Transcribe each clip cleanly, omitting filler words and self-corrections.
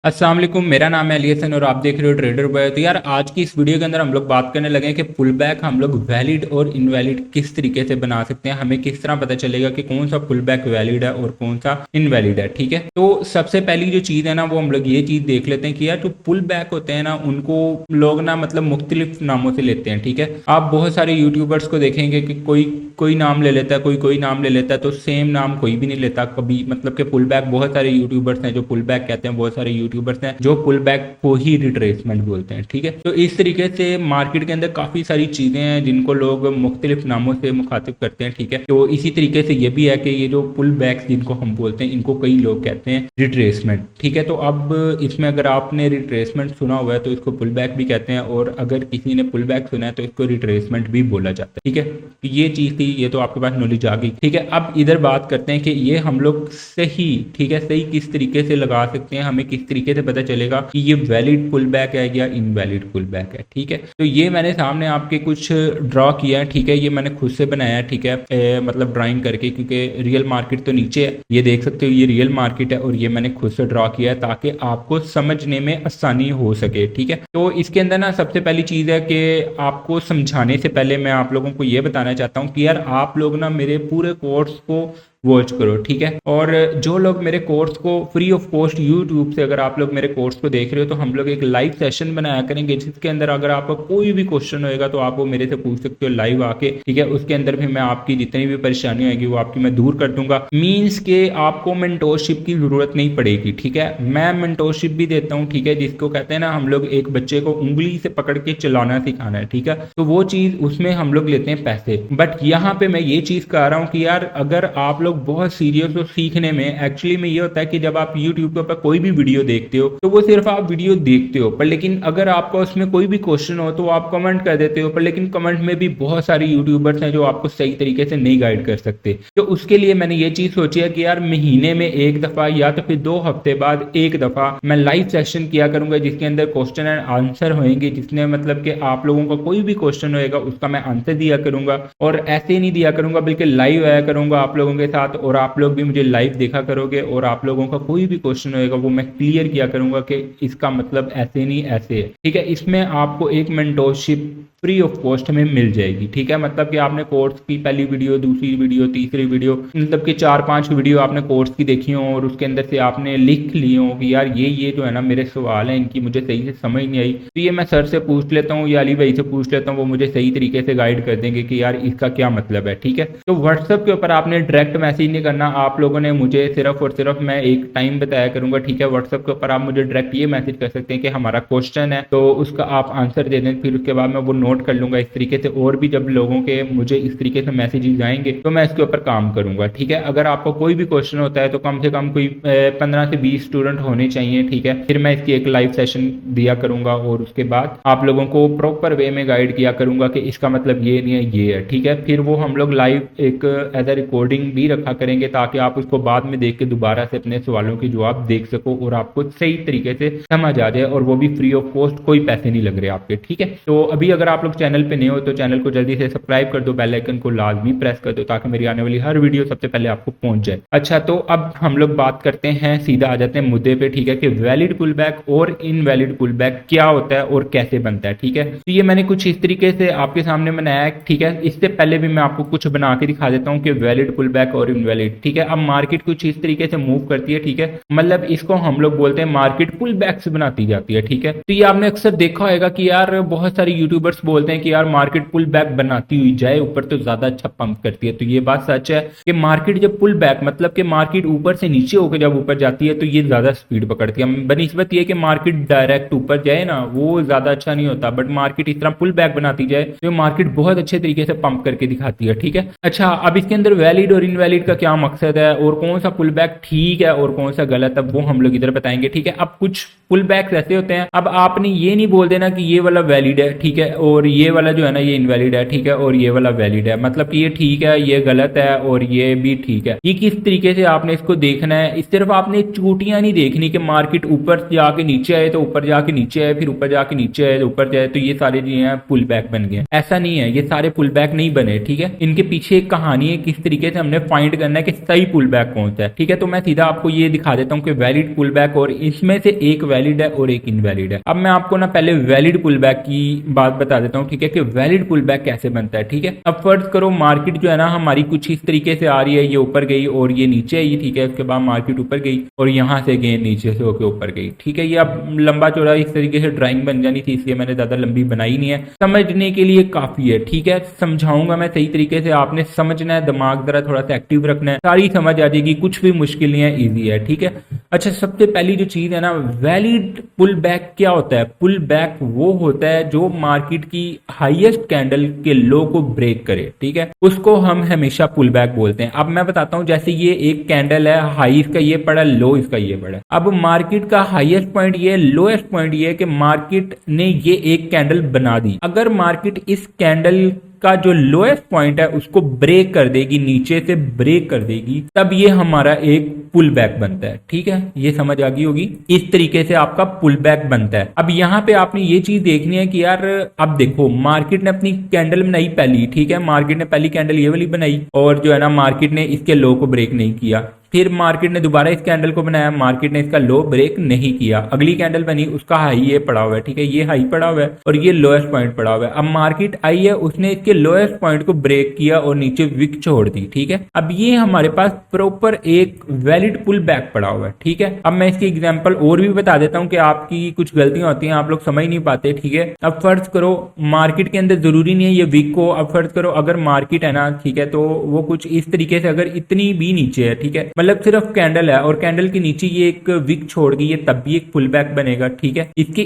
अस्सलाम वालेकुम। मेरा नाम है अलियसन और आप देख रहे हो ट्रेडर बॉय। तो यार आज की इस वीडियो के अंदर हम लोग बात करने लगे हैं कि पुल बैक हम लोग वैलिड और इनवैलिड किस तरीके से बना सकते हैं। हमें किस तरह पता चलेगा कि कौन सा पुल बैक वैलिड है और कौन सा इनवैलिड है। ठीक है, तो सबसे पहली जो चीज़ है ना वो हम लोग ये चीज़ देख लेते हैं कि यार जो पुल बैक होते हैं ना उनको लोग ना मतलब मुख्तलिफ नामों से लेते हैं। ठीक है, आप बहुत सारे यूट्यूबर्स को देखेंगे कि कोई कोई नाम ले लेता है, कोई कोई नाम ले लेता है, तो सेम नाम कोई भी नहीं लेता कभी। मतलब कि पुल बैक बहुत सारे यूट्यूबर्स हैं जो पुल बैक कहते हैं, बहुत सारे यूट्यूबर्स हैं जो पुल बैक को ही रिट्रेसमेंट बोलते हैं। ठीक है, तो इस तरीके से मार्केट के अंदर काफ़ी सारी चीज़ें हैं जिनको लोग मुख्तलिफ नामों से मुखातिब करते हैं। ठीक है, तो इसी तरीके से ये भी है कि ये जो पुल बैक्स जिनको हम बोलते हैं इनको कई लोग कहते हैं रिट्रेसमेंट। ठीक है, तो अब इसमें अगर आपने रिट्रेसमेंट सुना हुआ है तो इसको पुल बैक भी कहते हैं, और अगर किसी ने पुल बैक सुना है तो इसको रिट्रेसमेंट भी बोला जाता है। ठीक है, तो ये चीज़ थी, ये तो आपके पास नॉलेज आ गई। ठीक है, अब इधर बात करते हैं कि ये हम लोग सही, ठीक है, सही किस तरीके से लगा सकते हैं, हमें किस तरीके से पता चलेगा कि ये वैलिड पुल बैक है या इनवैलिड पुल बैक है। ठीक है, तो ये मैंने सामने आपके कुछ ड्रॉ किया है। ठीक है, ये मैंने खुद से बनाया है। ठीक है, मतलब ड्राइंग करके, क्योंकि रियल मार्केट तो नीचे है, ये देख सकते हो, ये रियल मार्केट है और ये मैंने खुद से ड्रॉ किया है ताकि आपको समझने में आसानी हो सके। ठीक है, तो इसके अंदर ना सबसे पहली चीज़ है कि आपको समझाने से पहले मैं आप लोगों को ये बताना चाहता हूँ कि यार आप लोग ना मेरे पूरे कोर्स को वॉच करो। ठीक है, और जो लोग मेरे कोर्स को फ्री ऑफ कॉस्ट यूट्यूब से, अगर आप लोग मेरे कोर्स को देख रहे हो तो हम लोग एक लाइव सेशन बनाया करेंगे जिसके अंदर अगर आपका कोई भी क्वेश्चन होएगा तो आप वो मेरे से पूछ सकते हो लाइव आके। ठीक है, उसके अंदर भी मैं आपकी जितनी भी परेशानी होगी वो आपकी मैं दूर कर दूंगा। मीन्स के आपको मेंटोरशिप की जरूरत नहीं पड़ेगी। ठीक है, मैं मेंटोरशिप भी देता हूँ। ठीक है, जिसको कहते हैं ना हम लोग एक बच्चे को उंगली से पकड़ के चलाना सिखाना है। ठीक है, तो वो चीज़ उसमें हम लोग लेते हैं पैसे। बट यहाँ पे मैं ये चीज़ कह रहा हूँ कि यार अगर आप लोग बहुत सीरियस हो सीखने में, एक्चुअली में ये होता है कि जब आप YouTube के ऊपर कोई भी वीडियो देखते हो तो वो सिर्फ आप वीडियो देखते हो, पर लेकिन अगर आपका उसमें कोई भी क्वेश्चन हो तो आप कमेंट कर देते हो, पर लेकिन कमेंट में भी बहुत सारे यूट्यूबर्स हैं जो आपको सही तरीके से नहीं गाइड कर सकते। तो उसके लिए मैंने ये चीज़ सोची है कि यार महीने में एक दफ़ा या तो फिर 2 हफ्ते बाद एक दफ़ा मैं लाइव सेशन किया करूंगा जिसके अंदर क्वेश्चन एंड आंसर होंगे, जिसने मतलब कि आप लोगों का कोई भी क्वेश्चन होएगा उसका मैं आंसर दिया करूंगा, और ऐसे ही नहीं दिया करूंगा बल्कि लाइव आया करूंगा आप लोगों के साथ, और आप लोग भी मुझे लाइव देखा करोगे, और आप लोगों का कोई भी क्वेश्चन होएगा वो मैं क्लियर किया करूंगा कि इसका मतलब ऐसे नहीं ऐसे है। ठीक है, इसमें आपको एक मेंटोरशिप फ्री ऑफ कॉस्ट में मिल जाएगी। ठीक है, मतलब कि आपने कोर्स की पहली वीडियो, दूसरी वीडियो, तीसरी वीडियो, मतलब कि 4-5 वीडियो आपने कोर्स की देखी हो और उसके अंदर से आपने लिख ली हो कि यार ये जो है ना मेरे सवाल हैं इनकी मुझे सही से समझ नहीं आई, तो ये मैं सर से पूछ लेता हूँ या अली भाई से पूछ लेता हूँ, वो मुझे सही तरीके से गाइड कर देंगे कि यार इसका क्या मतलब है। ठीक है, तो व्हाट्सएप के ऊपर आपने डायरेक्ट मैसेज नहीं करना, आप लोगों ने मुझे सिर्फ और सिर्फ मैं एक टाइम बताया करूंगा। ठीक है, व्हाट्सएप के ऊपर आप मुझे डायरेक्ट ये मैसेज कर सकते हैं कि हमारा क्वेश्चन है, तो उसका आप आंसर दे दें, फिर उसके बाद मैं वो नोट कर लूंगा इस तरीके से, और भी जब लोगों के मुझे इस तरीके से मैसेजेस आएंगे तो मैं इसके ऊपर काम करूंगा। ठीक है, अगर आपको कोई भी क्वेश्चन होता है तो कम से कम कोई 15 से 20 स्टूडेंट होने चाहिए। ठीक है, फिर मैं इसकी एक लाइव सेशन दिया करूंगा और उसके बाद आप लोगों को प्रॉपर वे में गाइड किया करूंगा कि इसका मतलब ये नहीं है, ये है। ठीक है, फिर वो हम लोग लाइव एक एज अ रिकॉर्डिंग भी रखा करेंगे ताकि आप उसको बाद में देख के दोबारा से अपने सवालों के जवाब देख सको और आपको सही तरीके से समझ आ जाए, और वो भी फ्री ऑफ कॉस्ट, कोई पैसे नहीं लग रहे आपके। ठीक है, तो अभी अगर आप लोग चैनल पे नए हो तो चैनल को जल्दी से सब्सक्राइब कर दो, बेल आइकन को लाजमी प्रेस कर दो ताकि मेरी आने वाली हर वीडियो सबसे पहले आपको पहुंच जाए। अच्छा, तो अब हम लोग बात करते हैं, सीधा आ जाते हैं मुद्दे पे। ठीक है, कि वैलिड पुल बैक और इनवैलिड पुल बैक क्या होता है और कैसे बनता है। ठीक है, तो ये मैंने कुछ इस तरीके से आपके सामने बनाया है। ठीक है, इससे पहले भी मैं आपको कुछ बना के दिखा देता हूँ कि वैलिड पुल बैक और इनवैलिड। ठीक है, अब मार्केट कुछ इस तरीके से मूव करती है। ठीक है, मतलब इसको हम लोग बोलते हैं मार्केट पुल बैक से बनाती जाती है। ठीक है, तो ये आपने अक्सर देखा होगा कि यार बहुत सारे यूट्यूबर्स बोलते हैं कि यार मार्केट पुल बैक बनाती हुई जाए ऊपर तो ज्यादा अच्छा पंप करती है। तो ये बात सच है कि मार्केट जब पुल बैक, मतलब कि मार्केट ऊपर से नीचे होकर जब ऊपर जाती है तो ये ज्यादा स्पीड पकड़ती है, बनिस्बत ये कि मार्केट डायरेक्ट ऊपर जाए ना वो ज्यादा अच्छा नहीं होता। बट मार्केट इस तरह पुल बैक बनाती जाए तो मार्केट बहुत अच्छे तरीके से पंप करके दिखाती है। ठीक है, अच्छा, अब इसके अंदर वैलिड और इनवैलिड का क्या मकसद है और कौन सा पुल बैक ठीक है और कौन सा गलत है वो हम लोग इधर बताएंगे। ठीक है, अब कुछ पुल बैक्स ऐसे होते हैं, अब आपने ये नहीं बोल देना कि ये वाला वैलिड है, ठीक है, और ये वाला जो है ना ये इनवैलिड है, ठीक है, और ये वाला वैलिड है, मतलब कि ये ठीक है, ये गलत है और ये भी ठीक है। ये किस तरीके से आपने इसको देखना है, इस सिर्फ आपने चोटियां नहीं देखनी कि मार्केट ऊपर जाके नीचे आए तो ऊपर जाके नीचे आए, फिर ऊपर जाके नीचे आए तो ऊपर जाए, तो ये सारे जो है पुल बैक बन गए। ऐसा नहीं है, ये सारे पुल बैक नहीं बने, ठीक है, इनके पीछे एक कहानी है किस तरीके से हमने फाइंड करना है कि सही पुल बैक कौन सा है, ठीक है। तो मैं सीधा आपको ये दिखा देता हूँ कि वैलिड पुल बैक, और इसमें से एक वैलिड है और एक इनवैलिड है। अब मैं आपको ना पहले वैलिड पुल बैक की बात बता देता हूँ, ठीक है, कि वैलिड पुल बैक कैसे बनता है, ठीक है। अब फर्ज करो मार्केट जो है ना हमारी कुछ इस तरीके से आ रही है, ये ऊपर गई और ये नीचे आई, ठीक है, उसके बाद मार्केट ऊपर गई और यहाँ से गई नीचे से होकर ऊपर गई, ठीक है। ये अब लंबा चौड़ा इस तरीके से ड्राइंग बन जानी थी, इसलिए मैंने ज्यादा लंबी बनाई नहीं है, समझने के लिए काफी है, ठीक है। समझाऊंगा मैं सही तरीके से, आपने समझना है, दिमाग जरा थोड़ा सा एक्टिव रखना है, सारी समझ आ जाएगी, कुछ भी मुश्किल नहीं है, ईजी है, ठीक है। अच्छा, सबसे पहली जो चीज है ना, वैलिड पुल बैक क्या होता है? पुल बैक वो होता है जो मार्केट की हाईएस्ट कैंडल के लो को ब्रेक करे, ठीक है, उसको हम हमेशा पुल बैक बोलते हैं। अब मैं बताता हूं, जैसे ये एक कैंडल है, हाई इसका ये पड़ा, लो इसका ये पड़ा। अब मार्केट का हाईएस्ट पॉइंट ये, लोएस्ट पॉइंट ये कि मार्केट ने ये एक कैंडल बना दी। अगर मार्केट इस कैंडल का जो लोएस्ट पॉइंट है उसको ब्रेक कर देगी, नीचे से ब्रेक कर देगी, तब ये हमारा एक पुल बैक बनता है, ठीक है। ये समझ आ गई होगी, इस तरीके से आपका पुल बैक बनता है। अब यहाँ पे आपने ये चीज देखनी है कि यार अब देखो मार्केट ने अपनी कैंडल बनाई पहली, ठीक है, मार्केट ने पहली कैंडल ये वाली बनाई और जो है ना मार्केट ने इसके लो को ब्रेक नहीं किया, फिर मार्केट ने दोबारा इस कैंडल को बनाया, मार्केट ने इसका लो ब्रेक नहीं किया, अगली कैंडल बनी, उसका हाई ये पड़ा हुआ है, ठीक है, ये हाई पड़ा हुआ है और ये लोएस्ट पॉइंट पड़ा हुआ है। अब मार्केट आई है, उसने इसके लोएस्ट पॉइंट को ब्रेक किया और नीचे विक छोड़ दी, ठीक है। अब ये हमारे पास प्रॉपर एक वैलिड पुल बैक पड़ा हुआ है, ठीक है। अब मैं इसकी एग्जांपल और भी बता देता हूं कि आपकी कुछ गलतियां होती हैं, आप लोग समझ नहीं पाते, ठीक है। अब फर्ज करो मार्केट के अंदर जरूरी नहीं है ये विक को, अब फर्ज करो अगर मार्केट है ना, ठीक है, तो वो कुछ इस तरीके से अगर इतनी भी नीचे है, ठीक है, मतलब सिर्फ कैंडल है और कैंडल के नीचे ये एक विक छोड़ गई है, तब भी एक पुल बैक बनेगा, ठीक है। इसके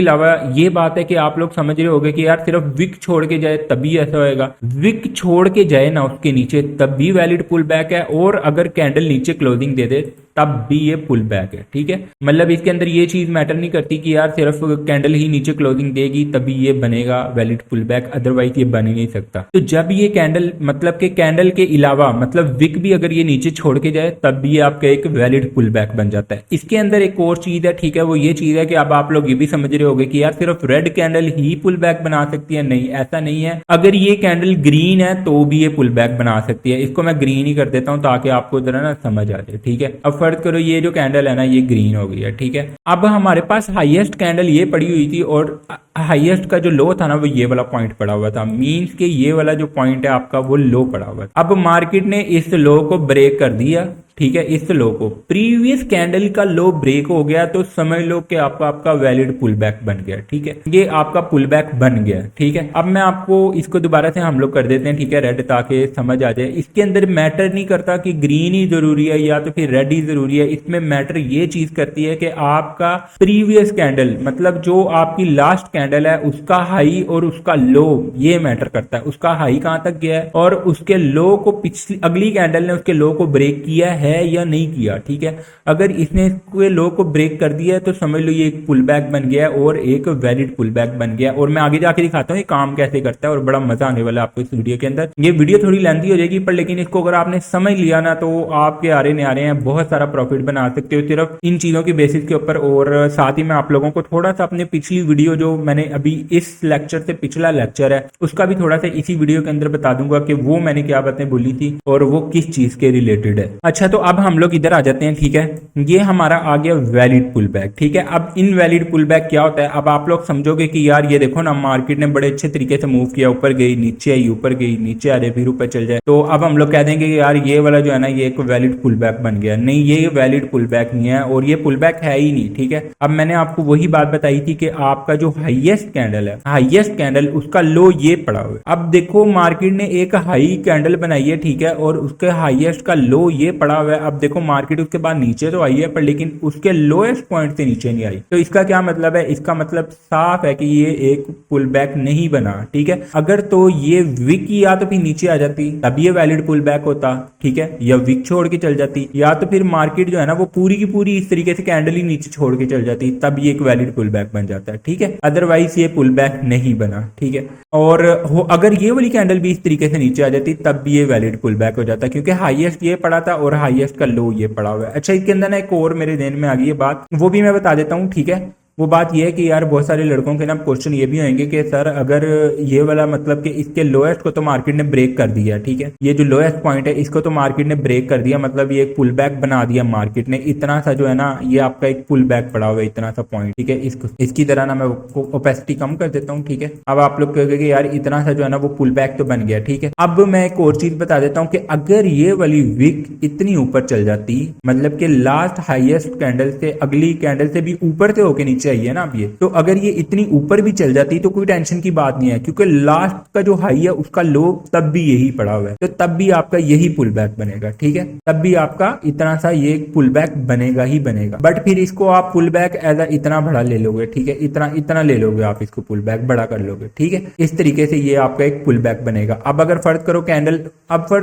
अलावा ये बात है कि आप लोग समझ रहे होंगे कि यार सिर्फ विक छोड़ के जाए तभी ऐसा होएगा, विक छोड़ के जाए ना उसके नीचे तब भी वैलिड पुल बैक है, और अगर कैंडल नीचे क्लोजिंग दे दे तब भी ये पुल बैक है, ठीक है। मतलब इसके अंदर ये चीज मैटर नहीं करती कि यार सिर्फ कैंडल ही नीचे क्लोजिंग देगी तभी ये बनेगा वैलिड पुल बैक, अदरवाइज ये बन ही नहीं सकता। तो जब ये कैंडल मतलब के कैंडल के अलावा मतलब विक भी अगर ये नीचे छोड़ के जाए तब भी ये आपका एक वैलिड पुल बैक बन जाता है। इसके अंदर एक और चीज है, ठीक है, वो ये चीज है कि अब आप लोग ये भी समझ रहे होंगे कि यार सिर्फ रेड कैंडल ही पुल बैक बना सकती है, नहीं ऐसा नहीं है। अगर ये कैंडल ग्रीन है तो भी ये पुल बैक बना सकती है। इसको मैं ग्रीन ही कर देता हूं ताकि आपको जरा ना समझ आ जाए, ठीक है। अब फर्ज करो ये जो कैंडल है ना ये ग्रीन हो गई है, ठीक है। अब हमारे पास हाईएस्ट कैंडल ये पड़ी हुई थी और हाईएस्ट का जो लो था ना वो ये वाला पॉइंट पड़ा हुआ था, मींस के ये वाला जो पॉइंट है आपका वो लो पड़ा हुआ था। अब मार्केट ने इस लो को ब्रेक कर दिया, ठीक है, इस लो को, प्रीवियस कैंडल का लो ब्रेक हो गया तो समझ लो कि आपका वैलिड पुल बैक बन गया, ठीक है, ये आपका पुल बैक बन गया, ठीक है। अब मैं आपको इसको दोबारा से हम लोग कर देते हैं, ठीक है, रेड, ताकि समझ आ जाए। इसके अंदर मैटर नहीं करता कि ग्रीन ही जरूरी है या तो फिर रेड ही जरूरी है, इसमें मैटर ये चीज करती है कि आपका प्रीवियस कैंडल मतलब जो आपकी लास्ट कैंडल है उसका हाई और उसका लो, ये मैटर करता है। उसका हाई कहां तक गया है और उसके लो को पिछली अगली कैंडल ने उसके लो को ब्रेक किया है या नहीं किया, ठीक है। अगर इसने इसके लो को ब्रेक कर दिया है तो समझ लो ये एक पुल बैक बन गया और एक वैलिड पुल बैक बन गया। और मैं आगे जाके दिखाता हूँ ये काम कैसे करता है और बड़ा मजा आने वाला है आपको इस वीडियो के अंदर। ये वीडियो थोड़ी लेंथी हो जाएगी पर लेकिन इसको अगर आपने समझ लिया ना तो आपके आरे न्यारे हैं, बहुत सारा प्रॉफिट बना सकते हो सिर्फ इन चीजों की बेसिस के ऊपर। और साथ ही मैं आप लोगों को थोड़ा सा अपने पिछली वीडियो जो मैंने अभी इस लेक्चर से पिछला लेक्चर है उसका भी थोड़ा सा इसी वीडियो के अंदर बता दूंगा कि वो मैंने क्या बातें बोली थी और वो किस चीज के रिलेटेड है। अच्छा, तो अब हम लोग इधर आ जाते हैं, ठीक है। ये हमारा आ गया वैलिड पुल बैक, ठीक है। अब इनवैलिड पुल बैक क्या होता है? अब आप लोग समझोगे कि यार ये देखो ना मार्केट ने बड़े अच्छे तरीके से मूव किया, ऊपर गई, नीचे आई, ऊपर गई, नीचे आ रही, फिर ऊपर चल जाए, तो अब हम लोग कह देंगे कि यार ये वाला जो है ना ये एक वैलिड पुल बैक बन गया। नहीं, ये वैलिड पुल बैक नहीं है और ये पुल बैक है ही नहीं, ठीक है। अब मैंने आपको वही बात बताई थी कि आपका जो हाईएस्ट कैंडल है, हाईएस्ट कैंडल उसका लो ये पड़ा हुआ है। अब देखो मार्केट ने एक हाई कैंडल बनाई है, ठीक है, और उसके हाईएस्ट का लो ये पड़ा हुआ है। अब देखो मार्केट उसके बाद नीचे तो आई है पर लेकिन उसके लोएस्ट पॉइंट से नीचे नहीं आई। तो इसका क्या मतलब है, इसका मतलब साफ है कि ये एक पुल बैक नहीं बना, ठीक है। अगर तो ये विक या तो फिर नीचे आ जाती तब ये वैलिड पुल बैक होता, ठीक है, या विक छोड़ के चल जाती, या तो फिर मार्केट जो है ना वो पूरी की पूरी इस तरीके से कैंडल ही नीचे छोड़ के चल जाती, तब ये एक वैलिड पुल बैक बन जाता है, ठीक है। अदरवाइज ये पुल बैक नहीं बना, ठीक है। और अगर ये वाली कैंडल भी इस तरीके से नीचे आ जाती तब भी ये वैलिड पुल बैक हो जाता, क्योंकि हाईएस्ट ये पड़ा था और हाईएस्ट का लो ये पड़ा हुआ है। अच्छा, इसके अंदर ना एक और मेरे ध्यान में आ गई है बात, वो भी मैं बता देता हूँ, ठीक है। वो बात ये है कि यार बहुत सारे लड़कों के ना क्वेश्चन ये भी होंगे कि सर अगर ये वाला मतलब कि इसके लोएस्ट को तो मार्केट ने ब्रेक कर दिया, ठीक है, ये जो लोएस्ट पॉइंट है इसको तो मार्केट ने ब्रेक कर दिया, मतलब ये एक पुल बैक बना दिया मार्केट ने, इतना सा जो है ना ये आपका एक पुल बैक पड़ा हुआ है, इतना सा पॉइंट, ठीक है। इसकी तरह ना मैं ओपेसिटी कम कर देता हूँ, ठीक है। अब आप लोग कहोगे कि यार इतना सा जो है ना वो पुल बैक तो बन गया, ठीक है। अब मैं एक और चीज बता देता हूँ कि अगर ये वाली विक इतनी ऊपर चल जाती, मतलब कि लास्ट हाईएस्ट कैंडल से अगली कैंडल से भी ऊपर से होके नीचे आई है ना अब ये, तो अगर ये इतनी ऊपर भी चल जाती तो कोई टेंशन की बात नहीं है, क्योंकि लास्ट का जो हाई है उसका लो तब भी यही पड़ा हुआ है, तो तब भी आपका यही पुल बैक बनेगा, ठीक है। तब भी आपका इतना सा ये पुल बैक बनेगा ही बनेगा। बट फिर इसको आप पुल बैक एज इतना बड़ा ले लोगे, ठीक है, इतना ले लोगे आप इसको, पुल बैक बड़ा कर लोगे, ठीक है। इस तरीके से ये आपका एक पुल बैक बनेगा। अब अगर फर्ज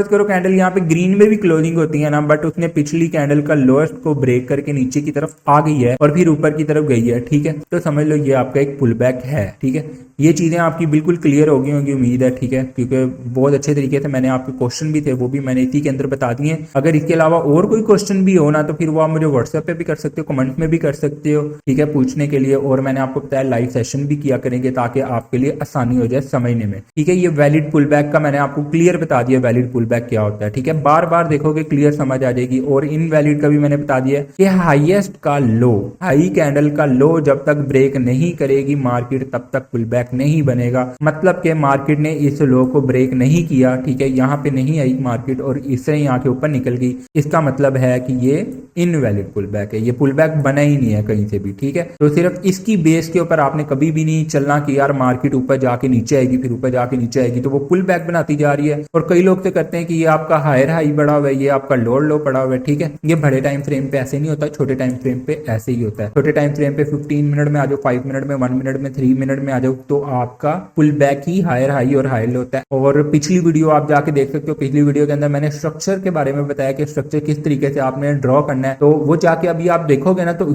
करो कैंडल यहाँ पे ग्रीन में भी क्लोजिंग होती है ना, बट उसने पिछली कैंडल का लोएस्ट को ब्रेक करके नीचे की तरफ आ गई है और फिर ऊपर की तरफ गई है, ठीक है, तो समझ लो ये आपका एक पुल बैक है, ठीक है। ये चीजें आपकी बिल्कुल क्लियर हो गई होंगी उम्मीद है, ठीक है, क्योंकि बहुत अच्छे तरीके से मैंने आपके क्वेश्चन भी थे वो भी मैंने इसी के अंदर बता दिए। अगर इसके अलावा और कोई क्वेश्चन भी हो ना तो फिर वो आप मुझे व्हाट्सएप पे भी कर सकते हो, कमेंट में भी कर सकते हो, ठीक है, पूछने के लिए। और मैंने आपको बताया लाइव सेशन भी किया करेंगे ताकि आपके लिए आसानी हो जाए समझने में, ठीक है। ये वैलिड पुल बैक का मैंने आपको क्लियर बता दिया, वैलिड पुल बैक क्या होता है, ठीक है। बार बार देखोगे क्लियर समझ आ जाएगी। और इनवैलिड का भी मैंने बता दिया कि हाईएस्ट का लो, हाई कैंडल का लो जब तक ब्रेक नहीं करेगी मार्केट तब तक पुल बैक नहीं बनेगा। मतलब कि मार्केट ने इस लो को ब्रेक नहीं किया, ठीक है, यहाँ पे नहीं आई मार्केट और इससे यहाँ के ऊपर निकल गई, इसका मतलब है कि ये इनवैलिड पुल बैक है, ये पुल बैक बना ही नहीं है कहीं से भी, ठीक है। तो सिर्फ इसकी बेस के ऊपर आपने कभी भी नहीं चलना कि यार मार्केट ऊपर जाके नीचे आएगी फिर ऊपर जाके नीचे आएगी तो वो पुल बैक बनाती जा रही है। और कई लोग तो करते हैं कि ये आपका हायर हाई बड़ा हुआ है, ये आपका लोअर लो पड़ा हुआ है, ठीक है। ये बड़े टाइम फ्रेम पे ऐसे नहीं होता, छोटे टाइम फ्रेम पे ऐसे ही होता है। छोटे टाइम फ्रेम पे 15 मिनट में आ जाओ, 5 मिनट में, 1 मिनट में, 3 मिनट में आ जाओ तो आपका पुल बैक ही हायर हाई और हाई लो होता है। और पिछली वीडियो आप जाके देख सकते हो, पिछली वीडियो के अंदर मैंने स्ट्रक्चर के बारे में बताया कि स्ट्रक्चर किस तरीके से आपने ड्रॉ करना है, तो वो जाके अभी आप देखोगे ना तो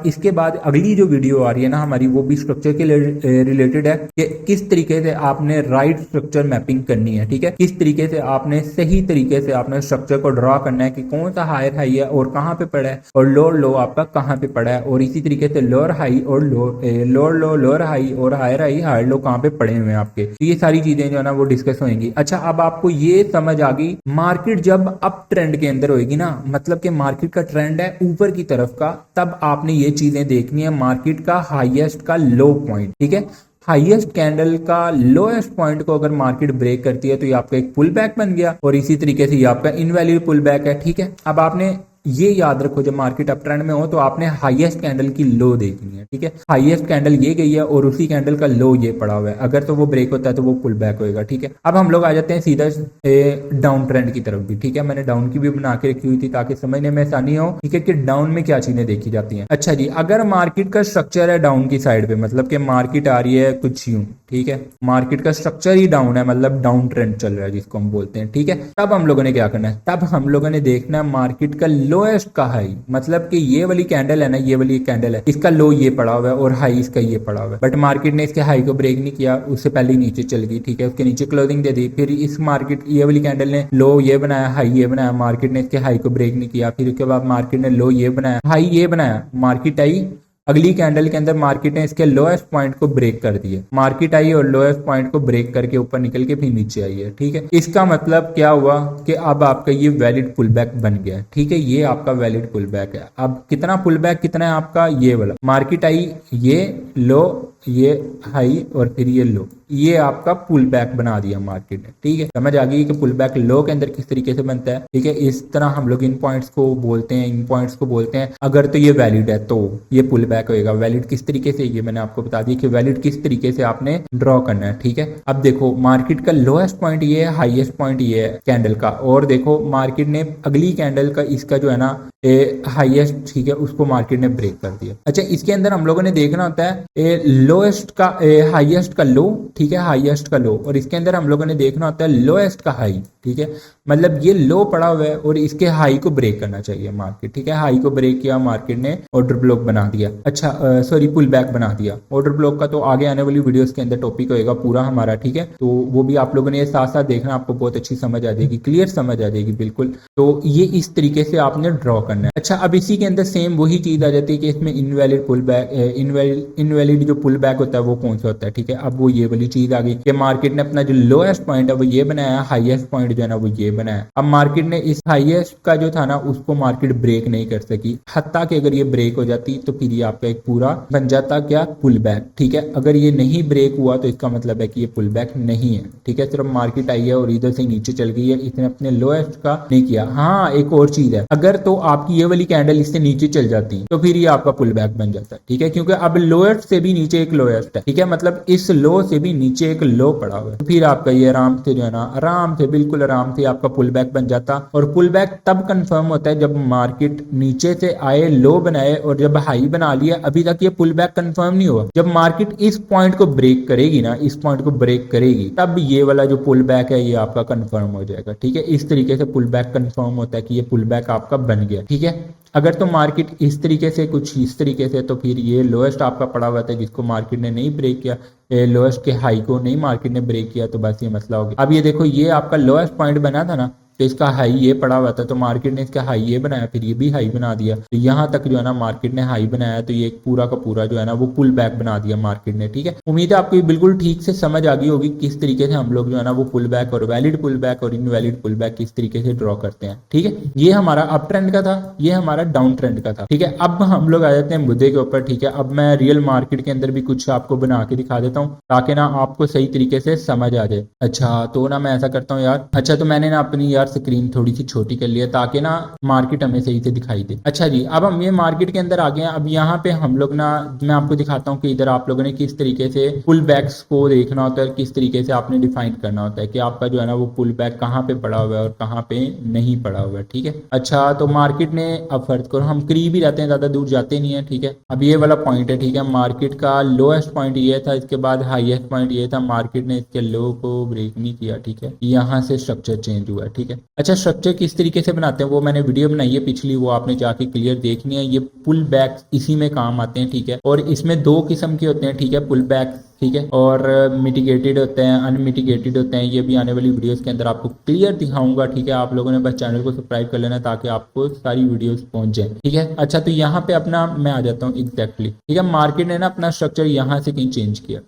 इसके बाद अगली जो वीडियो आ रही है ना हमारी वो भी स्ट्रक्चर के रिलेटेड है कि किस तरीके से आपने राइट स्ट्रक्चर मैपिंग करनी है, ठीक है, किस तरीके से आपने सही तरीके से आपने स्ट्रक्चर को ड्रॉ करना है कि कौन सा हायर हाई है और कहाँ पे पड़ा है और लोअर लो आपका कहाँ पे पड़ा है, और इसी तरीके से लोअर हाई और लोअर लो, लोअर हाई और हायर हाई हायर लो कहाँ पे पड़े हुए हैं आपके। तो ये सारी चीजें जो है ना वो डिस्कस होंगी। अच्छा, अब आपको ये समझ आ गई, मार्केट जब अप ट्रेंड के अंदर होगी ना, मतलब कि मार्केट का ट्रेंड है ऊपर की तरफ का, तब आपने ये चीजें देखनी है, मार्केट का हाईएस्ट का लो पॉइंट, ठीक है। हाईएस्ट कैंडल का लोएस्ट पॉइंट को अगर मार्केट ब्रेक करती है तो ये आपका एक पुल बैक बन गया और इसी तरीके से ये आपका इनवैलिड पुल बैक है, ठीक है। अब आपने ये याद रखो, जब मार्केट अप ट्रेंड में हो तो आपने हाईएस्ट कैंडल की लो देखनी है, ठीक है। हाईएस्ट कैंडल ये गई है और उसी कैंडल का लो ये पड़ा हुआ है, अगर तो वो ब्रेक होता है तो वो पुल बैक होएगा, ठीक है। अब हम लोग आ जाते हैं सीधा डाउन ट्रेंड की तरफ भी, ठीक है। मैंने डाउन की भी बना के रखी हुई थी ताकि समझने में आसानी हो, ठीक है, कि डाउन में क्या चीजें देखी जाती हैं। अच्छा जी, अगर मार्केट का स्ट्रक्चर है डाउन की साइड पे, मतलब कि मार्केट आ रही है कुछ यूं, ठीक है, मार्केट का स्ट्रक्चर ही डाउन है, मतलब डाउन ट्रेंड चल रहा है जिसको हम बोलते हैं, ठीक है। तब हम लोगों ने क्या करना है, तब हम लोगों ने देखना है मार्केट का लोएस्ट का हाई, मतलब कि ये वाली कैंडल है ना, ये वाली कैंडल है, इसका लो ये पड़ा हुआ है और हाई इसका ये पड़ा हुआ है, बट मार्केट ने इसके हाई को ब्रेक नहीं किया, उससे पहले नीचे चल गई, ठीक है, उसके नीचे क्लोजिंग दे दी, फिर इस मार्केट ये वाली कैंडल ने लो ये बनाया, हाई ये बनाया, मार्केट ने इसके हाई को ब्रेक नहीं किया, फिर उसके बाद मार्केट ने लो ये बनाया, हाई ये बनाया, मार्केट आई, अगली कैंडल के अंदर मार्केट ने इसके लोएस्ट पॉइंट को ब्रेक कर दिया, मार्केट आई और लोएस्ट पॉइंट को ब्रेक करके ऊपर निकल के फिर नीचे आई है, ठीक है। इसका मतलब क्या हुआ कि अब आपका ये वैलिड पुल बैक बन गया, ठीक है, ये आपका वैलिड पुल बैक है। अब कितना पुल बैक कितना है आपका, ये वाला, मार्केट आई, ये लो ये हाई और फिर ये लो, ये आपका पुल बैक बना दिया मार्केट ने। ठीक है, समझ आ गई कि पुल बैक लो के अंदर किस तरीके से बनता है। ठीक है, इस तरह हम लोग इन पॉइंट्स को बोलते हैं, इन पॉइंट्स को बोलते हैं। अगर तो ये वैलिड है तो ये पुल बैक होएगा। वैलिड किस तरीके से, ये मैंने आपको बता दिया कि वैलिड किस तरीके से आपने ड्रॉ करना है। ठीक है, अब देखो मार्केट का लोएस्ट पॉइंट ये है, हाईएस्ट पॉइंट ये है कैंडल का, और देखो मार्केट ने अगली कैंडल का इसका जो है ना हाईएस्ट, ठीक है, उसको मार्केट ने ब्रेक कर दिया। अच्छा, इसके अंदर हम लोगों ने देखना होता है लोएस्ट का हाईएस्ट का लो, ठीक है, हाईएस्ट का लो, और इसके अंदर हम लोगों ने देखना होता है लोएस्ट का हाई। ठीक है, मतलब ये लो पड़ा हुआ है और इसके हाई को ब्रेक करना चाहिए मार्केट। ठीक है, हाई को ब्रेक किया मार्केट ने, ऑर्डर ब्लॉक बना दिया। अच्छा सॉरी, पुल बैक बना दिया। ऑर्डर ब्लॉक का तो आगे आने वाली वीडियोस के अंदर टॉपिक होएगा पूरा हमारा। ठीक है, तो वो भी आप लोगों ने साथ साथ देखना, आपको बहुत अच्छी समझ आ जाएगी, क्लियर समझ आ जाएगी बिल्कुल। तो ये इस तरीके से आपने ड्रॉ करना है। अच्छा, अब इसी के अंदर सेम वही चीज आ जाती है कि इसमें इनवैलिड पुल बैक, इनवैलिड जो पुल बैक होता है वो कौन सा होता है। ठीक है, अब वो ये वाली चीज आ गई कि मार्केट ने अपना जो लोएस्ट पॉइंट है वो ये बनाया, हाईएस्ट पॉइंट जो है ना वो ये बनाया। अब मार्केट ने इस हाईएस्ट का जो था ना उसको मार्केट ब्रेक नहीं कर सकी, हत्ता कि अगर ये ब्रेक हो जाती तो फिर ये आपका एक पूरा बन जाता क्या, पुल बैक। ठीक है, अगर ये नहीं ब्रेक हुआ तो इसका मतलब है कि ये पुल बैक नहीं है। ठीक है, सिर्फ मार्केट आई है और इधर से नीचे चल गई है, इसने अपने लोएस्ट का नहीं किया। हाँ, एक और चीज है, अगर तो आपकी ये वाली कैंडल इससे नीचे चल जाती तो फिर ये आपका पुल बैक बन जाता है। ठीक है, क्योंकि अब लोएस्ट से भी नीचे एक लोएस्ट है। ठीक है, मतलब इस लो से भी नीचे एक लो पड़ा हुआ है, तो फिर आपका ये आराम से जो है ना, आराम से, बिल्कुल आराम से आपका पुल बैक बन जाता। और पुल बैक तब कंफर्म होता है जब मार्केट नीचे से आए, लो बनाए और जब हाई बना लिया। अभी तक ये पुल बैक कंफर्म नहीं हुआ। जब मार्केट इस पॉइंट को ब्रेक करेगी ना, इस पॉइंट को ब्रेक करेगी, तब ये वाला जो पुल बैक है ये आपका कंफर्म हो जाएगा। ठीक है, इस तरीके से पुल बैक कंफर्म होता है कि ये पुल बैक आपका बन गया। ठीक है, अगर तो मार्केट इस तरीके से, कुछ इस तरीके से, तो फिर ये लोएस्ट आपका पड़ा हुआ था जिसको मार्केट ने नहीं ब्रेक किया, लोएस्ट के हाई को नहीं मार्केट ने ब्रेक किया, तो बस ये मसला हो गया। अब ये देखो, ये आपका लोएस्ट पॉइंट बना था ना, तो इसका हाई ये पड़ा हुआ था, तो मार्केट ने इसका हाई ये बनाया, फिर ये भी हाई बना दिया, तो यहाँ तक जो है ना मार्केट ने हाई बनाया, तो ये एक पूरा का पूरा जो है ना वो पुल बैक बना दिया मार्केट ने। ठीक है, उम्मीद है आपको ये बिल्कुल ठीक से समझ आ गई होगी किस तरीके से हम लोग जो है ना वो पुल बैक और वैलिड पुल बैक और इनवैलिड पुल बैक किस तरीके से ड्रॉ करते हैं। ठीक है, ये हमारा अप ट्रेंड का था, ये हमारा डाउन ट्रेंड का था। ठीक है, अब हम लोग आ जाते हैं मुद्दे के ऊपर। ठीक है, अब मैं रियल मार्केट के अंदर भी कुछ आपको बना के दिखा देता हूँ ताकि ना आपको सही तरीके से समझ आ जाए। अच्छा, तो ना मैं ऐसा करता हूँ यार, अच्छा तो मैंने ना अपनी यार स्क्रीन थोड़ी सी छोटी कर लिया ताकि ना मार्केट हमें सही से दिखाई दे। अच्छा जी, अब हम ये मार्केट के अंदर आ गए हैं। अब यहाँ पे हम लोग ना, मैं आपको दिखाता हूँ कि इधर आप लोगों ने किस तरीके से पुल बैक्स को देखना होता है, किस तरीके से आपने डिफाइन करना होता है कि आपका जो है ना वो पुल बैक कहाँ पे पड़ा हुआ है और कहाँ पे नहीं पड़ा हुआ है। ठीक है, अच्छा तो मार्केट ने, अब फर्ज करो हम करीब ही रहते हैं, ज्यादा दूर जाते नहीं है। ठीक है, अब ये वाला पॉइंट है। ठीक है, मार्केट का लोएस्ट पॉइंट ये था, इसके बाद हाईएस्ट पॉइंट ये था, मार्केट ने इसके लो को ब्रेक नहीं किया। ठीक है, यहाँ से स्ट्रक्चर चेंज हुआ है। ठीक है, अच्छा स्ट्रक्चर किस तरीके से बनाते हैं वो मैंने वीडियो बनाई है पिछली, वो आपने जाके क्लियर देखनी है। ये पुल बैक इसी में काम आते हैं। ठीक है, और इसमें दो किस्म के होते हैं। ठीक है, पुल बैक, ठीक है, और मिटिगेटेड होते हैं, अनमिटिगेटेड होते हैं। ये भी आने वाली वीडियोस के अंदर आपको क्लियर दिखाऊंगा। ठीक है, आप लोगों ने बस चैनल को सब्सक्राइब कर लेना ताकि आपको सारी वीडियोस पहुंच जाए। ठीक है, अच्छा तो यहाँ पे अपना मैं आ जाता हूँ एग्जैक्टली। ठीक है, मार्केट ने ना अपना स्ट्रक्चर यहाँ से कहीं चेंज किया।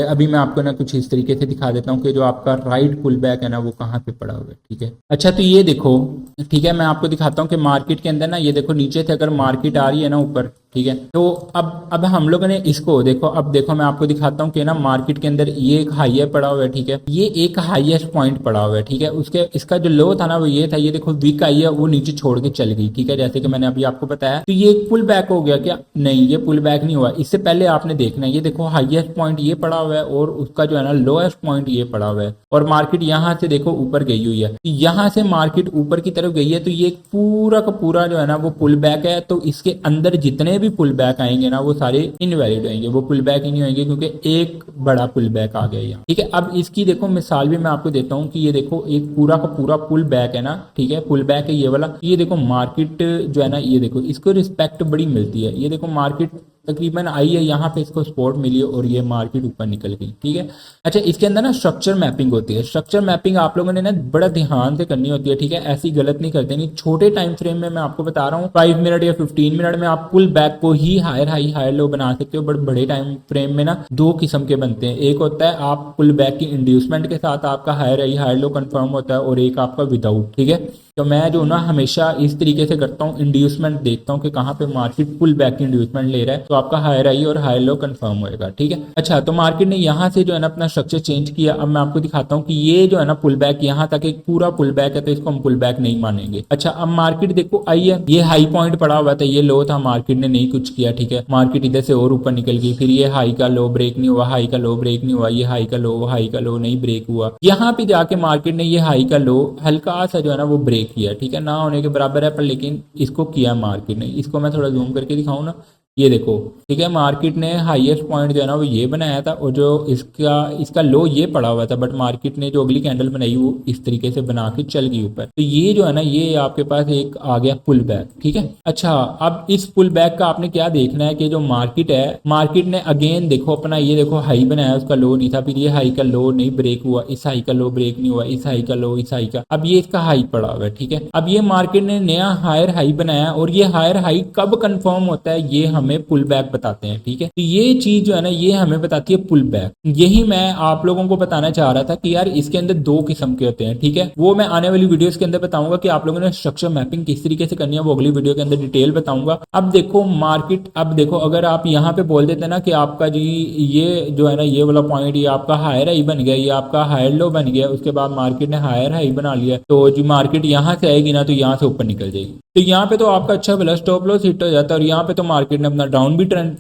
अभी मैं आपको ना कुछ इस तरीके से दिखा देता हूँ कि जो आपका राइट पुल बैक है ना वो कहाँ पे पड़ा हुआ है। ठीक है, अच्छा तो ये देखो, ठीक है, मैं आपको दिखाता हूँ कि मार्केट के अंदर ना ये देखो नीचे से अगर मार्केट आ रही है ना ऊपर, ठीक है, तो अब हम लोगों ने इसको देखो, अब देखो मैं आपको दिखाता हूँ कि ना मार्केट के अंदर ये एक हाईएस्ट पड़ा हुआ है। ठीक है, ये एक हाईएस्ट पॉइंट पड़ा हुआ है। ठीक है, उसके इसका जो लो था ना वो ये था, ये देखो वीक आई है वो नीचे छोड़ के चल गई। ठीक है, जैसे कि मैंने अभी आपको बताया, तो ये एक पुल बैक हो गया क्या? नहीं, ये पुल बैक नहीं हुआ। इससे पहले आपने देखना है, ये देखो हाईएस्ट पॉइंट ये पड़ा हुआ है और उसका जो है ना लोएस्ट पॉइंट ये पड़ा हुआ है, और मार्केट यहाँ से देखो ऊपर गई हुई है, यहाँ से मार्केट ऊपर की तरफ गई है, तो ये पूरा का पूरा जो है ना वो पुल बैक है। तो इसके अंदर जितने भी पुल बैक आएंगे ना वो सारे इनवैलिड होंगे, वो पुल बैक ही नहीं होंगे क्योंकि एक बड़ा पुल बैक आ गया यहाँ। ठीक है, अब इसकी देखो मिसाल भी मैं आपको देता हूँ कि ये देखो एक पूरा का पूरा पुल बैक है ना। ठीक है, पुल बैक है ये वाला, ये देखो मार्केट जो है ना, ये देखो इसको रिस्पेक्ट बड़ी मिलती है। ये देखो मार्केट तकरीबन आई है यहाँ पे, इसको सपोर्ट मिली और ये मार्केट ऊपर निकल गई। ठीक है, अच्छा इसके अंदर ना स्ट्रक्चर मैपिंग होती है। स्ट्रक्चर मैपिंग आप लोगों ने ना बड़ा ध्यान से करनी होती है। ठीक है, ऐसी गलत नहीं करते नहीं। छोटे टाइम फ्रेम में मैं आपको बता रहा हूँ 5 मिनट या 15 मिनट में आप पुल बैक को ही हायर हाई हायर लो बना सकते हो। बट बड़े टाइम फ्रेम में ना दो किस्म के बनते हैं। एक होता है आप पुल बैक की इंड्यूसमेंट के साथ आपका higher high higher low confirm होता है, और एक आपका विदाउट। ठीक है, तो मैं जो ना हमेशा इस तरीके से करता हूँ, इंड्यूसमेंट देखता हूँ कि कहाँ पे मार्केट पुल बैक की इंड्यूसमेंट ले रहा है, तो आपका हायर हाई और हायर लो कंफर्म होएगा। ठीक है, अच्छा तो मार्केट ने यहाँ से जो है ना अपना स्ट्रक्चर चेंज किया। अब मैं आपको दिखाता हूँ कि ये जो है ना पुल बैक यहाँ तक एक पूरा पुल बैक है, तो इसको हम पुल बैक नहीं मानेंगे। अच्छा अब मार्केट देखो आई है, ये हाई पॉइंट पड़ा हुआ था, ये लो था, मार्केट ने नहीं कुछ किया। ठीक है, मार्केट इधर से और ऊपर निकल गई, फिर ये हाई का लो ब्रेक नहीं हुआ, हाई का लो ब्रेक नहीं हुआ, ये हाई का लो, हाई का लो नहीं ब्रेक हुआ। यहाँ पे जाके मार्केट ने ये हाई का लो हल्का सा जो है ना वो ब्रेक किया। ठीक है, ना होने के बराबर है पर लेकिन इसको किया मार्केट ने। इसको मैं थोड़ा जूम करके दिखाऊं ना, ये देखो। ठीक है, मार्केट ने हाईएस्ट पॉइंट जो है ना वो ये बनाया था, और जो इसका इसका लो ये पड़ा हुआ था, बट मार्केट ने जो अगली कैंडल बनाई वो इस तरीके से बना के चल गई ऊपर। तो ये जो है ना ये आपके पास एक आ गया पुल बैक। ठीक है, अच्छा अब इस पुल बैक का आपने क्या देखना है कि जो मार्केट है, मार्केट ने अगेन देखो अपना ये देखो हाई बनाया, उसका लो नहीं था, फिर ये हाई का लो नहीं ब्रेक हुआ, इस हाई का लो ब्रेक नहीं हुआ, इस हाई का लो, इस हाई का, अब ये इसका हाई पड़ा हुआ है। ठीक है, अब ये मार्केट ने नया हायर हाई बनाया, और ये हायर हाई कब कंफर्म होता है ये हमें पुल बैक बताते हैं। ठीक है, तो ये चीज जो है ना ये हमें बताती है पुल बैक। यही मैं आप लोगों को बताना चाह रहा था कि यार इसके अंदर दो किस्म के होते हैं। ठीक है, वो मैं आने वाली वीडियोस के अंदर बताऊंगा कि आप लोगों ने स्ट्रक्चर मैपिंग किस तरीके से करनी है, वो अगली वीडियो के अंदर डिटेल बताऊंगा। अब देखो मार्केट, अब देखो अगर आप यहाँ पे बोल देते ना कि आपका जी ये जो है ना ये वाला पॉइंट ये आपका हायर हाई बन गया, ये आपका हायर लो बन गया, उसके बाद मार्केट ने हायर हाई बना लिया, तो जो मार्केट यहाँ से आएगी ना तो यहाँ से ऊपर निकल जाएगी। तो यहाँ पे तो आपका अच्छा भला स्टॉप लॉस हिट हो जाता है, और यहाँ पे तो मार्केट ने अपना डाउन भी ट्रेंड,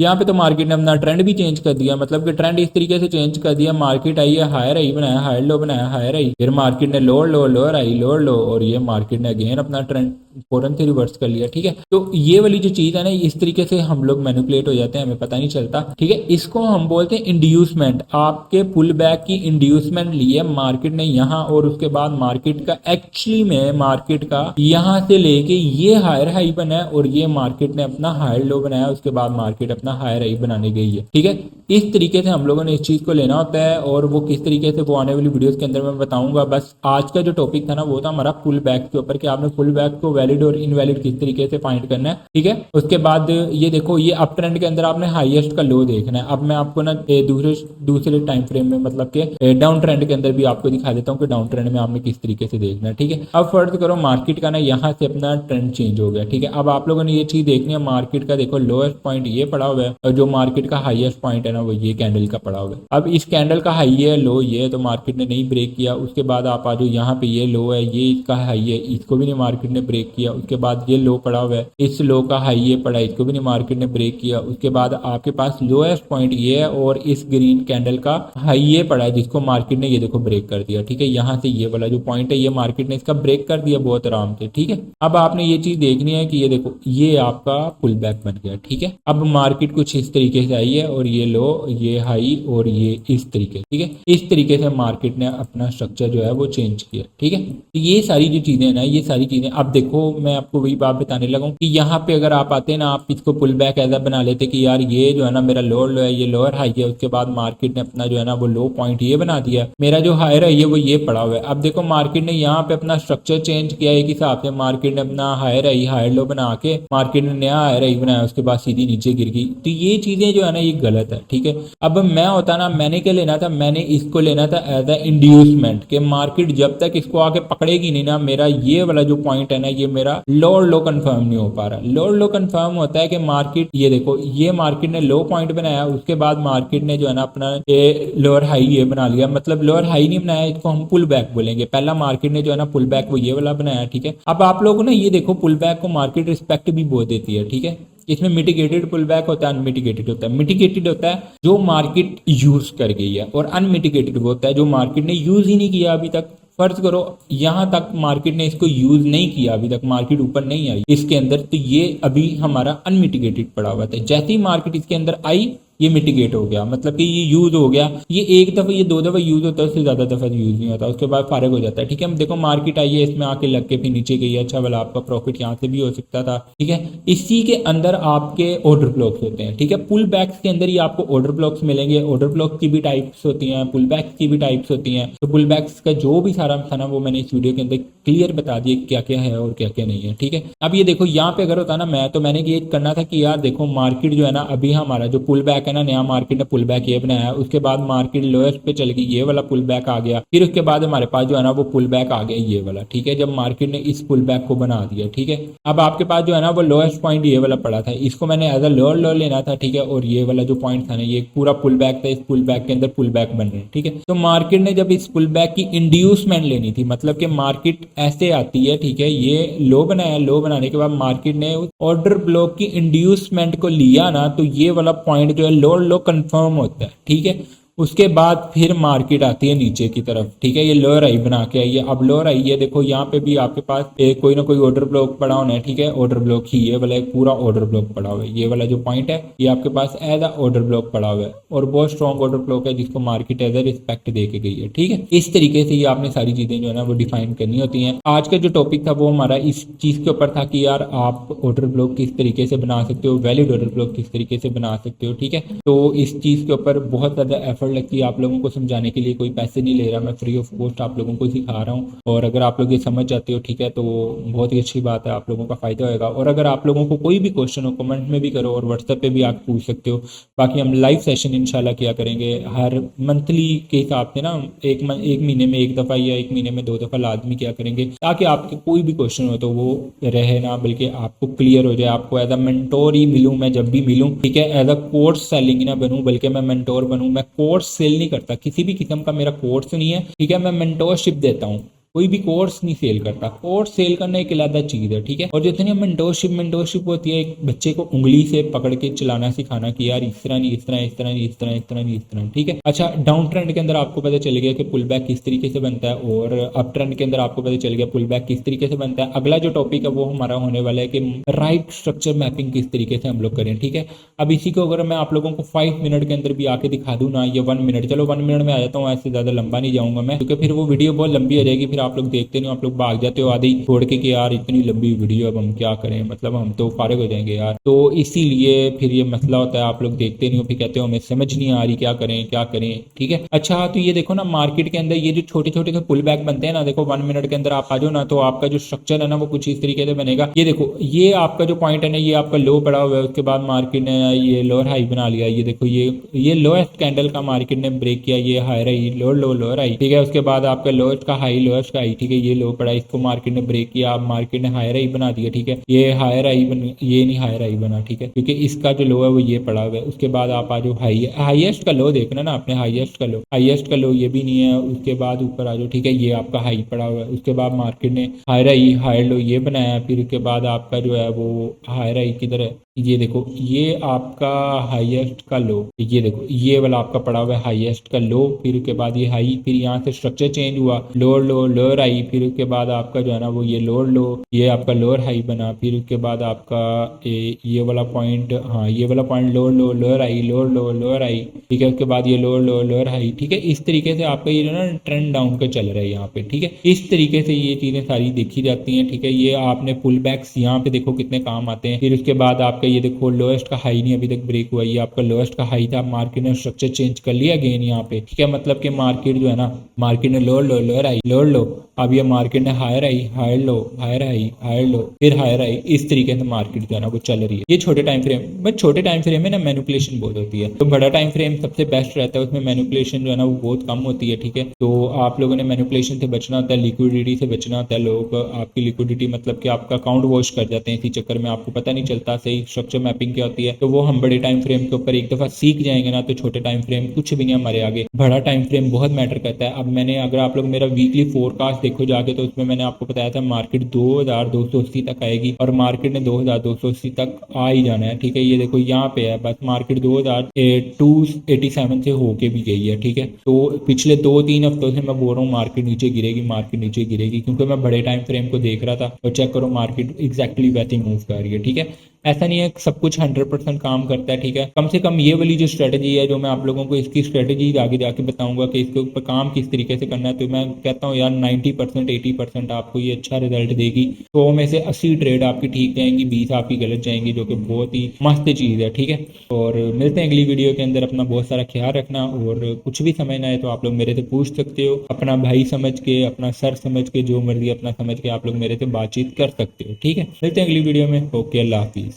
यहाँ पे तो मार्केट ने अपना ट्रेंड भी चेंज कर दिया। मतलब कि ट्रेंड इस तरीके से चेंज कर दिया, मार्केट आई है हायर आई बनाया, हायर लो बनाया, हायर आई, फिर मार्केट ने लोअर लो, लोअर आई, लोअर लो, और ये मार्केट ने अगेन अपना ट्रेंड फौरन से रिवर्स कर लिया। ठीक है, तो ये वाली जो चीज है ना इस तरीके से हम लोग मैनिपुलेट हो जाते हैं, हमें पता नहीं चलता। ठीक है, इसको हम बोलते हैं इंड्यूसमेंट। आपके पुल बैक की इंड्यूसमेंट ली है मार्केट ने यहाँ, और उसके बाद मार्केट का एक्चुअली में मार्केट का यहाँ से लेके ये हायर हाई बना है, और ये मार्केट ने अपना हायर लो बनाया, उसके बाद मार्केट अपना हायर हाई बनाने गई है। ठीक है, इस तरीके से हम लोगों ने इस चीज को लेना होता है, और वो किस तरीके से वो आने वाली वीडियोस के अंदर मैं बताऊंगा। बस आज का जो टॉपिक था ना वो था हमारा पुल बैक के ऊपर, कि आपने पुल बैक को वैलिड और इनवैलिड किस तरीके से फाइंड करना है। ठीक है, उसके बाद ये देखो ये अप ट्रेंड के अंदर आपने हाईएस्ट का लो देखना है। अब मैं आपको ना दूसरे टाइम फ्रेम में मतलब के डाउन ट्रेंड के अंदर भी आपको दिखा देता हूँ कि डाउन ट्रेंड में आपने किस तरीके से देखना है। ठीक है, अब फर्ज करो मार्केट का ना यहाँ से अपना ट्रेंड चेंज हो गया। ठीक है, अब आप लोगों ने ये चीज देखनी है, मार्केट का देखो लोएस्ट पॉइंट ये पड़ा हुआ है, और जो मार्केट का हाईएस्ट पॉइंट है ना वो ये कैंडल का पड़ा हुआ है। अब इस कैंडल का हाई है, लो ये, तो मार्केट ने नहीं ब्रेक किया। उसके बाद आप आ जाओ यहाँ पे, ये लो है, ये इसका हाई है, इसको भी नहीं मार्केट ने ब्रेक किया। उसके बाद ये लो पड़ा हुआ है, इस लो का हाई ये पड़ा, इसको भी नहीं मार्केट ने ब्रेक किया। उसके बाद आपके पास लोएस्ट पॉइंट ये है, और इस ग्रीन कैंडल का हाई ये पड़ा है, जिसको मार्केट ने ये देखो ब्रेक कर दिया। ठीक है, यहाँ से ये वाला जो पॉइंट है ये मार्केट ने इसका ब्रेक कर दिया बहुत आराम से। ठीक है, अब आपने ये चीज देखनी है कि ये देखो ये आपका पुल बैक बन गया। ठीक है, अब मार्केट कुछ इस तरीके से आई है, और ये लो, ये हाई, और ये इस तरीके। ठीक है, इस तरीके से मार्केट ने अपना स्ट्रक्चर जो है वो चेंज किया। ठीक है, तो ये सारी जो चीजें ना ये सारी चीजें, अब देखो मैं आपको वही बात बताने लगा कि यहाँ पे अगर आप आते ना, आप इसको पुल बैक ऐसा बना लेते कि यार ये जो है ना मेरा लोअर लो है, ये लोअर हाई है, उसके बाद मार्केट ने अपना जो है ना वो लो पॉइंट ये बना दिया, मेरा जो हायर है ये वो ये पड़ा हुआ है। अब देखो मार्केट ने यहाँ पे अपना स्ट्रक्चर चेंज किया एक हिसाब से, मार्केट ने अपना हायर आई हायर लो बना के मार्केट ने नया हायर आई बनाया, उसके बाद सीधी नीचे गिर गई। तो ये चीजें जो है ना ये गलत है। ठीक है, अब मैं होता ना, मैंने क्या लेना था, मैंने इसको लेना था एज ए इंड्यूसमेंट, के मार्केट जब तक इसको आके पकड़ेगी नहीं ना, मेरा ये वाला जो पॉइंट है ना ये मेरा लोअर लो कंफर्म नहीं हो पा रहा। लोअर लो कंफर्म होता है कि मार्केट ये देखो ये मार्केट ने लो पॉइंट बनाया, उसके बाद मार्केट ने जो है ना अपना लोअर हाई ये बना लिया, मतलब लोअर हाई नहीं बनाया, इसको हम पुल बैक बोलेंगे। पहला मार्केट ने जो है ना पुल बैक वो ये वाला बनाया। ठीक है, अब आप लोग ना ये देखो पुल बैक को मार्केट रिस्पेक्ट भी बहुत देती है। ठीक है, इसमें मिटिगेटेड पुल बैक होता है, अनमिटिगेटेड होता है। मिटिगेटेड होता है जो मार्केट यूज कर गई है, और अनमिटिगेटेड वो होता है जो मार्केट ने यूज ही नहीं किया अभी तक। फर्ज करो यहाँ तक मार्केट ने इसको यूज नहीं किया, अभी तक मार्केट ऊपर नहीं आई इसके अंदर, तो ये अभी हमारा अनमिटिगेटेड पड़ा हुआ था। जैसे ही मार्केट इसके अंदर आई ये मिटिगेट हो गया, मतलब कि ये यूज हो गया। ये एक दफा ये दो दफा यूज होता है, उससे ज्यादा दफा यूज नहीं होता, उसके बाद फारग हो जाता है। ठीक है, देखो मार्केट आई है, इसमें आके लग के फिर नीचे गई, अच्छा वाला आपका प्रॉफिट यहाँ से भी हो सकता था। ठीक है, इसी के अंदर आपके ऑर्डर ब्लॉक्स होते हैं। ठीक है, पुल बैक्स के अंदर ही आपको ऑर्डर ब्लॉक्स मिलेंगे। ऑर्डर ब्लॉक की भी टाइप्स होती हैं, पुल बैक्स की भी टाइप्स होती हैं। तो पुल बैक्स का जो भी सारा था ना वो मैंने इस वीडियो के अंदर क्लियर बता दिया क्या क्या है और क्या क्या नहीं है। ठीक है, अब ये देखो यहाँ पे अगर होता ना मैं, तो मैंने ये करना था कि यार देखो मार्केट जो है ना अभी हमारा जो पुल बैक बैक है ना, नया मार्केट ने पुल बैक ये बनाया, उसके बाद मार्केट लोएस्ट पे चल गई, ये वाला पुल बैक आ गया, फिर उसके बाद हमारे पास जो है ना वो पुल बैक आ गया ये वाला, ठीक है, जब मार्केट ने इस पुल बैक को बना दिया, ठीक है। अब आपके पास जो है ना वो लोएस्ट पॉइंट ये वाला पड़ा था, इसको मैंने एज अ लोअर लो लेना था, ठीक है, और ये वाला जो पॉइंट था ना ये पूरा पुल बैक था, इस पुल बैक के अंदर पुल बैक बन रहे हैं, ठीक है। तो मार्केट ने जब इस पुल बैक की इंड्यूसमेंट लेनी थी, मतलब कि मार्केट ऐसे आती है, ठीक है, ये लो बनाया, लो बनाने के बाद मार्केट ने ऑर्डर ब्लॉक की इंड्यूसमेंट को लिया ना, तो ये वाला पॉइंट जो है लोअर लो कंफर्म होता है, ठीक है। उसके बाद फिर मार्केट आती है नीचे की तरफ, ठीक है, ये लोअर आई बना के आई है। अब लोअर आई है, देखो यहाँ पे भी आपके पास कोई ना कोई ऑर्डर ब्लॉक पड़ा होना है, ठीक है, ऑर्डर ब्लॉक ही ये वाला एक पूरा ऑर्डर ब्लॉक पड़ा हुआ है, ये वाला जो पॉइंट है ये आपके पास एज अ ऑर्डर ब्लॉक पड़ा हुआ है और बहुत स्ट्रॉन्ग ऑर्डर ब्लॉक है जिसको मार्केट एज अ रिस्पेक्ट दे के गई है, ठीक है। इस तरीके से ये आपने सारी चीजें जो है ना वो डिफाइन करनी होती हैं। आज का जो टॉपिक था वो हमारा इस चीज के ऊपर था कि यार आप ऑर्डर ब्लॉक किस तरीके से बना सकते हो, वैलिड ऑर्डर ब्लॉक किस तरीके से बना सकते हो, ठीक है। तो इस चीज के ऊपर बहुत ज्यादा एफर्ट लगती है, आप लोगों को समझाने के लिए कोई पैसे नहीं ले रहा, मैं फ्री ऑफ कॉस्ट आप लोगों को सिखा रहा हूँ, और अगर आप लोग ये समझ जाते हो, ठीक है, तो बहुत ही अच्छी बात है, आप लोगों का फायदा होगा। और अगर आप लोगों को कोई भी क्वेश्चन हो कमेंट में भी करो और व्हाट्सएप पे भी आप पूछ सकते हो। बाकी हम लाइव सेशन इंशाल्लाह किया करेंगे हर मंथली के हिसाब से ना, एक महीने में एक दफ़ा या एक महीने में 2 दफ़ा लाजमी किया करेंगे, ताकि आपके कोई भी क्वेश्चन हो तो वो रहे ना, बल्कि आपको क्लियर हो जाए, आपको एज अ मेंटोर ही मिलूँ मैं जब भी मिलूँ, ठीक है, एज अ कोर्स सेलिंग ना बनूँ, बल्कि मैं मेंटोर बनूँ। मैं कोर्स सेल नहीं करता, किसी भी किस्म का मेरा कोर्स नहीं है, ठीक है, मैं मेंटोरशिप देता हूँ, कोई भी कोर्स नहीं सेल करता। कोर्स सेल करना एक अलग चीज है, ठीक है। और जितनी मेंटोरशिप होती है, एक बच्चे को उंगली से पकड़ के चलाना सिखाना कि यार इस तरह नहीं, इस तरह, इस तरह नहीं, इस तरह, इस तरह नहीं, इस तरह, ठीक है। अच्छा, डाउन ट्रेंड के अंदर आपको पता चल गया कि पुल बैक किस तरीके से बनता है, और अप ट्रेंड के अंदर आपको पता चल गया पुल बैक किस तरीके से बनता है। अगला जो टॉपिक है वो हमारा होने वाला है कि राइट स्ट्रक्चर मैपिंग किस तरीके से हम लोग करें, ठीक है। अब इसी को अगर मैं आप लोगों को 5 मिनट के अंदर भी आके दिखा दूं ना, या 1 मिनट, चलो 1 मिनट में आ जाता हूँ, ऐसे ज्यादा लंबा नहीं जाऊंगा मैं, क्योंकि फिर वो वीडियो बहुत लंबी हो जाएगी, फिर आप लोग देखते नहीं, आप लोग भाग जाते हो आधी छोड़ के कि यार इतनी लंबी वीडियो अब हम क्या करें, मतलब हम तो फारिग हो जाएंगे यार। तो इसीलिए फिर ये मसला होता है, आप लोग देखते नहीं हो, फिर कहते हो हमें समझ नहीं आ रही, क्या करें क्या करें, ठीक है। अच्छा, तो ये देखो ना, मार्केट के अंदर ये जो छोटे छोटे से पुल बैक बनते हैं ना, देखो 1 मिनट के अंदर आप आ जाओ ना, तो आपका जो स्ट्रक्चर है ना वो कुछ इस तरीके से बनेगा। ये देखो, ये आपका जो पॉइंट है ना, ये आपका लो पड़ा हुआ है, उसके बाद मार्केट ने ये लोअर हाई बना लिया, ये देखो, ये लोएस्ट कैंडल का मार्केट ने ब्रेक किया, ये हायर हाई, लोअर हाई, ठीक है। उसके बाद आपका लोएस्ट का हाई, लोएस्ट का हाई, ठीक है, ये लो पड़ा, इसको मार्केट ने ब्रेक किया, अब मार्केट ने हायर आई बना दिया, ठीक है। ये हायर आई बन, ये नहीं हायर आई बना, ठीक है, क्योंकि इसका जो लो है वो ये पड़ा हुआ है। उसके बाद आप आ जाओ हाईएस्ट का लो देखना ना आपने, हाईएस्ट का लो ये भी नहीं है। उसके बाद ऊपर आ जाओ, ठीक है, ये आपका हाई पड़ा हुआ है। उसके बाद मार्केट ने हायर आई हायर लो ये बनाया, फिर उसके बाद आपका जो है वो हायर आई किधर है, ये देखो, ये आपका हाईएस्ट का लो, ये देखो, ये वाला आपका पड़ा हुआ है हाईएस्ट का लो, फिर उसके बाद ये हाई, फिर यहाँ से स्ट्रक्चर चेंज हुआ, लोअर लो लोअर हाई, फिर उसके बाद आपका जो है ना वो ये लोअर लो, ये आपका लोअर हाई बना, फिर उसके बाद आपका ये वाला पॉइंट, हाँ ये वाला point lower low lower high, lower low lower high, ठीक है। उसके बाद ये लोअर लो लोअर हाई, ठीक है। इस तरीके से आपका ये जो ना ट्रेंड डाउन का चल रहा है यहाँ पे, ठीक है। इस तरीके से ये चीजें सारी देखी जाती हैं, ठीक है। ये आपने पुल बैक्स यहाँ पे देखो कितने काम आते हैं। फिर उसके बाद आपका ये देखो लोएस्ट का हाई नहीं अभी तक ब्रेक हुआ, ये आपका लोएस्ट का हाई था, मार्केट ने स्ट्रक्चर चेंज कर लिया अगेन यहाँ पे, ठीक है। मतलब कि मार्केट जो है ना, मार्केट ने lower low lower high lower low, अब ये मार्केट ने higher high higher low higher high higher low फिर हायर आई, इस तरीके से मार्केट जो है ना वो चल रही है। ये छोटे टाइम फ्रेम, बट छोटे टाइम फ्रेम में ना मैनिपुलेशन बहुत होती है, तो बड़ा टाइम फ्रेम सबसे बेस्ट रहता है, उसमें मैनिपुलेशन जो है ना वो बहुत कम होती है, ठीक है। तो आप लोगों ने मैनिपुलेशन से बचना होता है, लिक्विडिटी से बचना होता है। लोग आपकी लिक्विडिटी मतलब कि आपका अकाउंट वॉश कर जाते हैं इसी चक्कर में, आपको पता नहीं चलता सही स्ट्रक्चर मैपिंग क्या होती है। तो वो हम बड़े टाइम फ्रेम के ऊपर एक दफा सीख जाएंगे ना, तो छोटे टाइम फ्रेम कुछ भी नहीं हमारे आगे। बड़ा टाइम फ्रेम बहुत मैटर करता है। अब मैंने, अगर आप लोग मेरा वीकली फोरकास्ट देखो जाके, तो उसमें मैंने आपको बताया था मार्केट 2280 तक आएगी, और मार्केट ने 2280 तक आ ही जाना है, ठीक है। ये देखो यहाँ पे है, बस मार्केट 2287 से होके भी गई है, ठीक है। तो पिछले 2-3 हफ्तों से मैं बोल रहा हूँ मार्केट नीचे गिरेगी, मार्केट नीचे गिरेगी, क्योंकि मैं बड़े टाइम फ्रेम को देख रहा था, और चेक करो मार्केट एग्जैक्टली वैसे मूव कर रही है, ठीक है। ऐसा नहीं है सब कुछ 100% काम करता है, ठीक है। कम से कम ये वाली जो स्ट्रेटजी है, जो मैं आप लोगों को इसकी स्ट्रेटजी आगे जाके बताऊंगा कि इसके ऊपर काम किस तरीके से करना है, तो मैं कहता हूँ यार 90% 80% आपको ये अच्छा रिजल्ट देगी। 100 में से 80 ट्रेड आपकी ठीक जाएंगी, 20 आपकी गलत जाएंगी, जो कि बहुत ही मस्त चीज़ है, ठीक है। और मिलते हैं अगली वीडियो के अंदर। अपना बहुत सारा ख्याल रखना, और कुछ भी समझना है तो आप लोग मेरे से पूछ सकते हो, अपना भाई समझ के, अपना सर समझ के, जो मर्जी अपना समझ के आप लोग मेरे से बातचीत कर सकते हो, ठीक है। मिलते हैं अगली वीडियो में। ओके, अल्लाह हाफिज़।